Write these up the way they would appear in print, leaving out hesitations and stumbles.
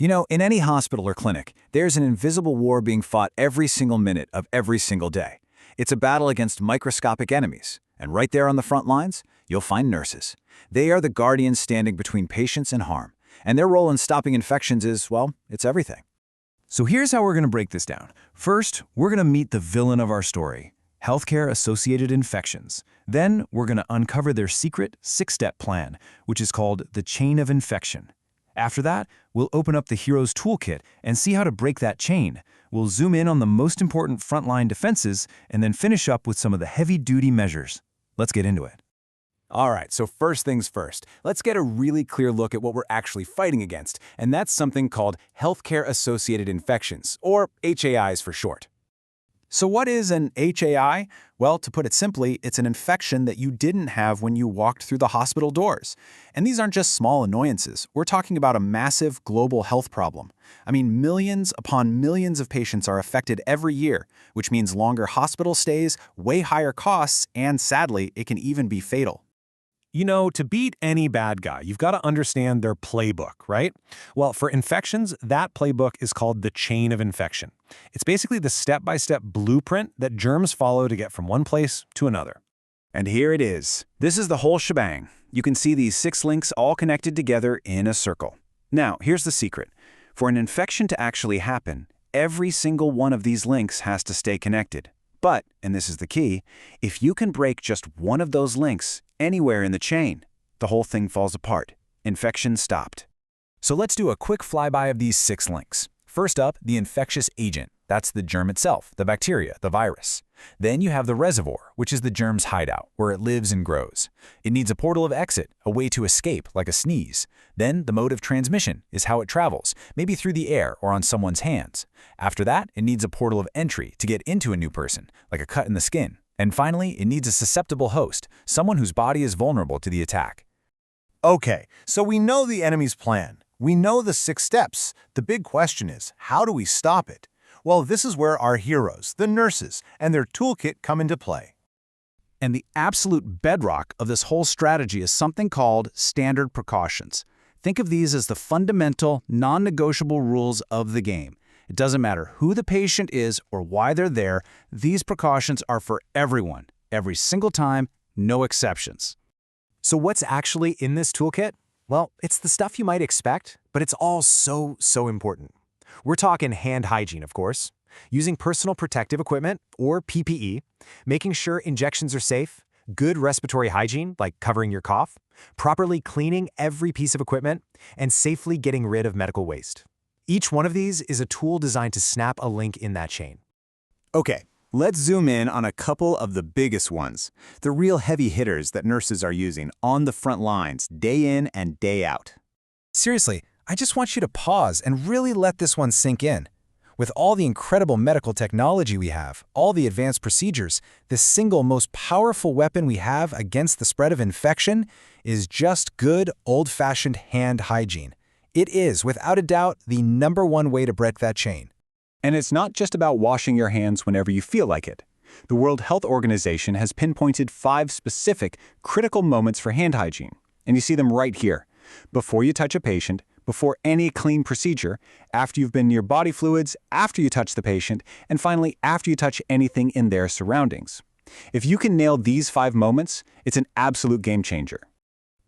You know, in any hospital or clinic, there's an invisible war being fought every single minute of every single day. It's a battle against microscopic enemies. And right there on the front lines, you'll find nurses. They are the guardians standing between patients and harm. And their role in stopping infections is, well, it's everything. So here's how we're going to break this down. First, we're going to meet the villain of our story, healthcare-associated infections. Then, we're going to uncover their secret six-step plan, which is called the chain of infection. After that, we'll open up the hero's toolkit and see how to break that chain. We'll zoom in on the most important frontline defenses and then finish up with some of the heavy-duty measures. Let's get into it. All right, so first things first, let's get a really clear look at what we're actually fighting against, and that's something called healthcare-associated infections, or HAIs for short. So what is an HAI? Well, to put it simply, it's an infection that you didn't have when you walked through the hospital doors. And these aren't just small annoyances. We're talking about a massive global health problem. I mean, millions upon millions of patients are affected every year, which means longer hospital stays, way higher costs, and sadly, it can even be fatal. You know, to beat any bad guy, you've got to understand their playbook, right? Well, for infections, that playbook is called the chain of infection. It's basically the step-by-step blueprint that germs follow to get from one place to another. And here it is. This is the whole shebang. You can see these 6 links all connected together in a circle. Now, here's the secret. For an infection to actually happen, every single one of these links has to stay connected. But, and this is the key, if you can break just one of those links anywhere in the chain, the whole thing falls apart. Infection stopped. So let's do a quick flyby of these 6 links. First up, the infectious agent. That's the germ itself, the bacteria, the virus. Then you have the reservoir, which is the germ's hideout, where it lives and grows. It needs a portal of exit, a way to escape, like a sneeze. Then the mode of transmission is how it travels, maybe through the air or on someone's hands. After that, it needs a portal of entry to get into a new person, like a cut in the skin. And finally, it needs a susceptible host, someone whose body is vulnerable to the attack. Okay, so we know the enemy's plan. We know the 6 steps. The big question is, how do we stop it? Well, this is where our heroes, the nurses, and their toolkit come into play. And the absolute bedrock of this whole strategy is something called standard precautions. Think of these as the fundamental, non-negotiable rules of the game. It doesn't matter who the patient is or why they're there, these precautions are for everyone, every single time, no exceptions. So what's actually in this toolkit? Well, it's the stuff you might expect, but it's all so important. We're talking hand hygiene, of course, using personal protective equipment, or PPE, making sure injections are safe, good respiratory hygiene, like covering your cough, properly cleaning every piece of equipment, and safely getting rid of medical waste. Each one of these is a tool designed to snap a link in that chain. Okay, let's zoom in on a couple of the biggest ones, the real heavy hitters that nurses are using on the front lines, day in and day out. Seriously, I just want you to pause and really let this one sink in. With all the incredible medical technology we have, all the advanced procedures, the single most powerful weapon we have against the spread of infection is just good, old-fashioned hand hygiene. It is, without a doubt, the #1 way to break that chain. And it's not just about washing your hands whenever you feel like it. The World Health Organization has pinpointed 5 specific, critical moments for hand hygiene. And you see them right here. Before you touch a patient, before any clean procedure, after you've been near body fluids, after you touch the patient, and finally after you touch anything in their surroundings. If you can nail these 5 moments, it's an absolute game changer.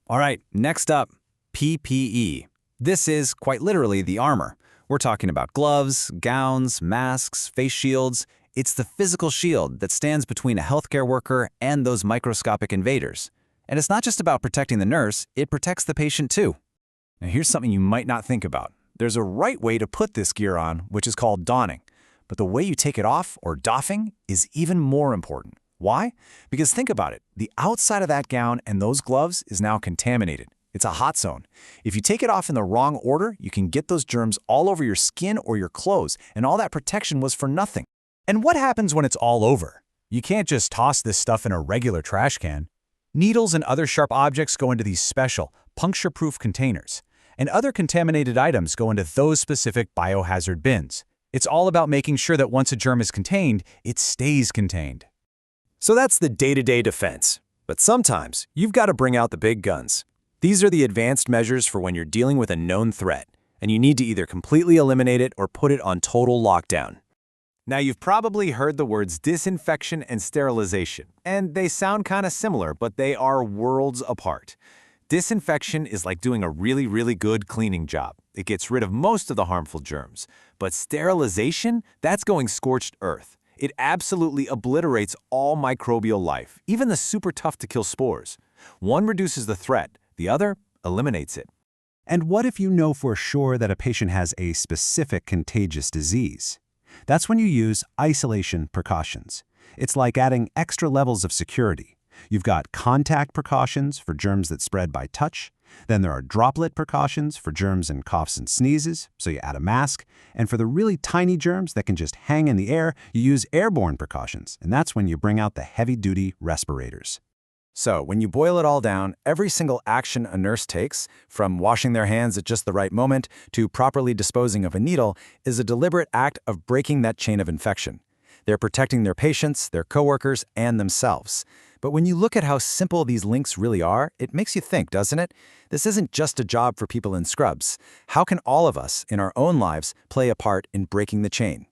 All right, next up, PPE. This is quite literally the armor. We're talking about gloves, gowns, masks, face shields. It's the physical shield that stands between a healthcare worker and those microscopic invaders. And it's not just about protecting the nurse, it protects the patient too. Now here's something you might not think about. There's a right way to put this gear on, which is called donning. But the way you take it off, or doffing, is even more important. Why? Because think about it. The outside of that gown and those gloves is now contaminated. It's a hot zone. If you take it off in the wrong order, you can get those germs all over your skin or your clothes, and all that protection was for nothing. And what happens when it's all over? You can't just toss this stuff in a regular trash can. Needles and other sharp objects go into these special, puncture-proof containers, and other contaminated items go into those specific biohazard bins. It's all about making sure that once a germ is contained, it stays contained. So that's the day-to-day defense. But sometimes, you've got to bring out the big guns. These are the advanced measures for when you're dealing with a known threat, and you need to either completely eliminate it or put it on total lockdown. Now, you've probably heard the words disinfection and sterilization, and they sound kind of similar, but they are worlds apart. Disinfection is like doing a really, really good cleaning job. It gets rid of most of the harmful germs. But sterilization, that's going scorched earth. It absolutely obliterates all microbial life, even the super tough-to-kill spores. One reduces the threat, the other eliminates it. And what if you know for sure that a patient has a specific contagious disease? That's when you use isolation precautions. It's like adding extra levels of security. You've got contact precautions for germs that spread by touch. Then there are droplet precautions for germs in coughs and sneezes, so you add a mask. And for the really tiny germs that can just hang in the air, you use airborne precautions, and that's when you bring out the heavy-duty respirators. So, when you boil it all down, every single action a nurse takes, from washing their hands at just the right moment to properly disposing of a needle, is a deliberate act of breaking that chain of infection. They're protecting their patients, their coworkers, and themselves. But when you look at how simple these links really are, it makes you think, doesn't it? This isn't just a job for people in scrubs. How can all of us, in our own lives, play a part in breaking the chain?